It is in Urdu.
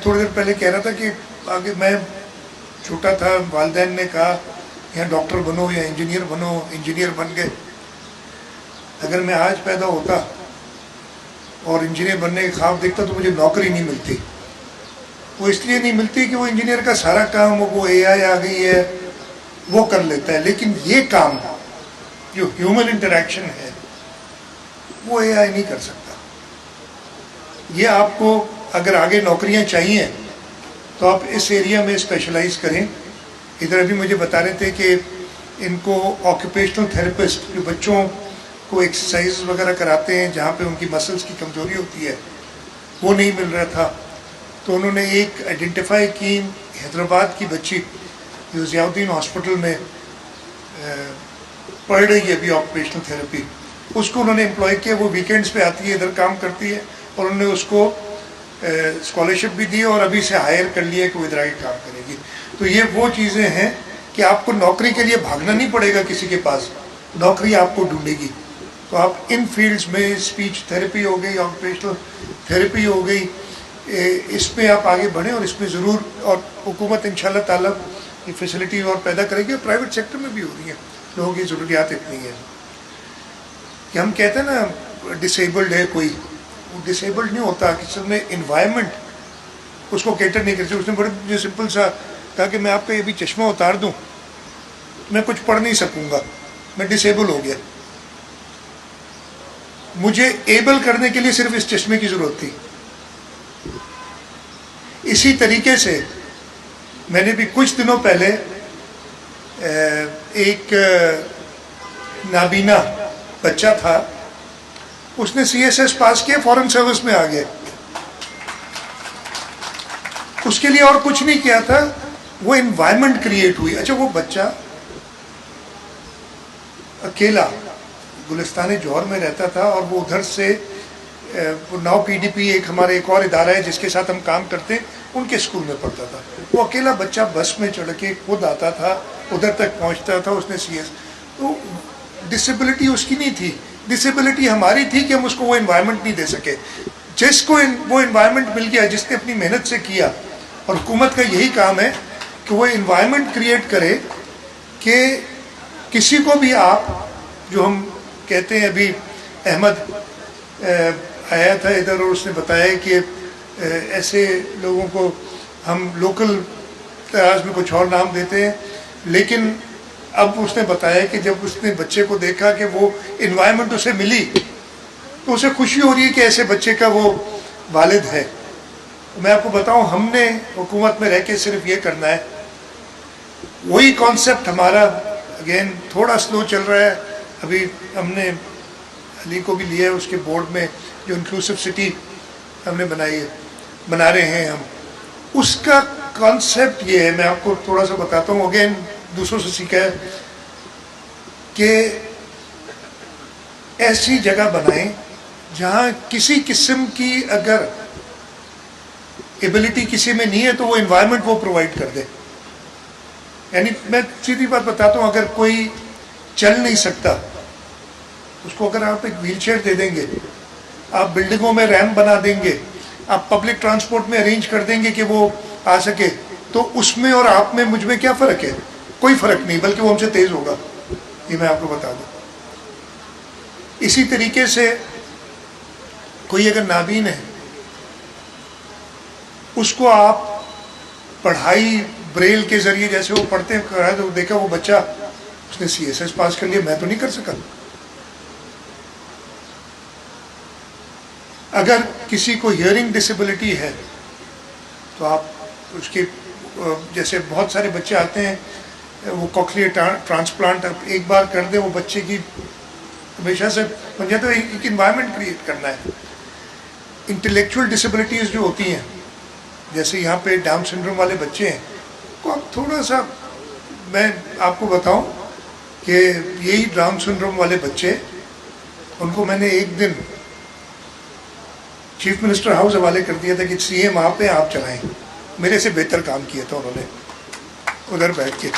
تھوڑی دیر پہلے کہہ رہا تھا کہ آگے میں چھوٹا تھا، والدین نے کہا یا ڈاکٹر بنو یا انجینئر بنو، انجینئر بن گئے. اگر میں آج پیدا ہوتا اور انجینئر بننے کے خواب دیکھتا تو مجھے نوکری نہیں ملتی. وہ اس لیے نہیں ملتی کہ وہ انجینئر کا سارا کام وہ اے آئی آ گئی ہے وہ کر لیتا ہے، لیکن یہ کام جو ہیومن انٹریکشن ہے وہ اے آئی نہیں کر سکتا. یہ آپ کو اگر آگے نوکریاں چاہیے تو آپ اس ایریا میں اسپیشلائز کریں. ادھر ابھی مجھے بتا رہے تھے کہ ان کو آکوپیشنل تھراپسٹ جو بچوں کو ایکسرسائز وغیرہ کراتے ہیں جہاں پہ ان کی مسلس کی کمزوری ہوتی ہے وہ نہیں مل رہا تھا، تو انہوں نے ایک آئیڈینٹیفائی کی حیدرآباد کی بچی جو ضیاء الدین ہاسپٹل میں پڑھ رہی ہے ابھی آکوپیشنل تھراپی، اس کو انہوں نے امپلائی کیا. وہ ویکینڈز پہ آتی ہے، ادھر کام کرتی ہے، اور انہوں نے اس کو اسکالرشپ بھی دی اور ابھی سے ہائر کر لیا کہ وہ ادھر آگے کام کرے گی. تو یہ وہ چیزیں ہیں کہ آپ کو نوکری کے لیے بھاگنا نہیں پڑے گا کسی کے پاس، نوکری آپ کو ڈھونڈے گی. تو آپ ان فیلڈز میں اسپیچ تھراپی ہو گئی، آکوپیشنل تھراپی ہو گئی، اس میں آپ آگے بڑھیں اور اس میں ضرور، اور حکومت انشاءاللہ تعالیٰ یہ فیسلٹی اور پیدا کرے گی. پرائیویٹ سیکٹر میں بھی ہو رہی ہیں، لوگوں کی ضروریات اتنی ہیں کہ ہم کہتے ہیں نا ڈسیبلڈ ہے کوئی، وہ ڈسیبلڈ نہیں ہوتا، کسی نے انوائرمنٹ اس کو کیٹر نہیں کرتی. اس نے بڑے جو سمپل سا کہا کہ میں آپ کا یہ بھی چشمہ اتار دوں، میں کچھ پڑھ نہیں سکوں گا، میں ڈسیبل ہو گیا. مجھے ایبل کرنے کے لیے صرف اس چشمے کی ضرورت تھی. اسی طریقے سے میں نے بھی کچھ دنوں پہلے ایک نابینا بچہ تھا، اس نے سی ایس ایس پاس کیا، فورن سروس میں آ گیا. اس کے لیے اور کچھ نہیں کیا تھا، وہ انوائرمنٹ کریٹ ہوئی. اچھا، وہ بچہ اکیلا گلستان جوہر میں رہتا تھا اور وہ ادھر سے ناؤ پی ڈی پی ایک ہمارے ایک اور ادارہ ہے جس کے ساتھ ہم کام کرتے ہیں، ان کے اسکول میں پڑھتا تھا. وہ اکیلا بچہ بس میں چڑھ کے خود آتا تھا، ادھر تک پہنچتا تھا. اس نے سی ایس، تو ڈسیبلٹی اس کی نہیں تھی، ڈسیبلٹی ہماری تھی کہ ہم اس کو وہ انوائرمنٹ نہیں دے سکے. جس کو وہ انوائرمنٹ مل گیا، جس نے اپنی محنت سے کیا، اور حکومت کا یہی کام ہے کہ وہ انوائرمنٹ کریٹ کرے کہ کسی کو بھی آپ، جو ہم کہتے ہیں، ابھی احمد آیا تھا ادھر اور اس نے بتایا کہ ایسے لوگوں کو ہم لوکل طراز میں کچھ اور نام دیتے ہیں، لیکن اب اس نے بتایا کہ جب اس نے بچے کو دیکھا کہ وہ انوائرمنٹ اسے ملی تو اسے خوشی ہو رہی ہے کہ ایسے بچے کا وہ والد ہے. میں آپ کو بتاؤں، ہم نے حکومت میں رہ کے صرف یہ کرنا ہے. وہی کانسیپٹ ہمارا اگین تھوڑا سلو چل رہا ہے. ابھی ہم نے علی کو بھی لیا ہے اس کے بورڈ میں، جو انکلوسیو سٹی ہم نے بنائی ہے، بنا رہے ہیں ہم. اس کا کانسیپٹ یہ ہے، میں آپ کو تھوڑا سا بتاتا ہوں، اگین دوسروں سے سیکھا ہے، کہ ایسی جگہ بنائیں جہاں کسی قسم کی اگر ایبلٹی کسی میں نہیں ہے تو وہ انوائرمنٹ وہ پرووائڈ کر دے. یعنی میں سیدھی بات بتاتا ہوں، اگر کوئی چل نہیں سکتا اس کو اگر آپ ایک ویل چیئر دے دیں گے، آپ بلڈنگوں میں ریمپ بنا دیں گے، آپ پبلک ٹرانسپورٹ میں ارینج کر دیں گے کہ وہ آ سکے، تو اس میں اور آپ میں مجھ میں کیا فرق ہے؟ کوئی فرق نہیں، بلکہ وہ ہم سے تیز ہوگا. یہ میں آپ کو بتا دوں. اسی طریقے سے کوئی اگر نابین ہے، اس کو آپ پڑھائی بریل کے ذریعے جیسے وہ پڑھتے ہیں، تو دیکھا وہ بچہ اس نے سی ایس ایس پاس کر لیا، میں تو نہیں کر سکا. اگر کسی کو ہیئرنگ ڈسیبلٹی ہے تو آپ اس کے، جیسے بہت سارے بچے آتے ہیں وہ کوکلیئر ٹرانسپلانٹ ایک بار کر دیں، وہ بچے کی ہمیشہ سے بن جاتا ہے. ایک انوائرمنٹ کریٹ کرنا ہے. انٹلیکچوئل ڈسیبلٹیز جو ہوتی ہیں، جیسے یہاں پہ ڈاؤن سنڈروم والے بچے ہیں، کو آپ تھوڑا سا، میں آپ کو بتاؤں کہ یہی ڈاؤن سنڈروم والے بچے، ان کو میں نے ایک دن چیف منسٹر ہاؤس حوالے کر دیا تھا کہ سی ایم آپ ہیں، آپ چلائیں. میرے سے بہتر کام کیا تھا انہوں نے ادھر بیٹھ کے.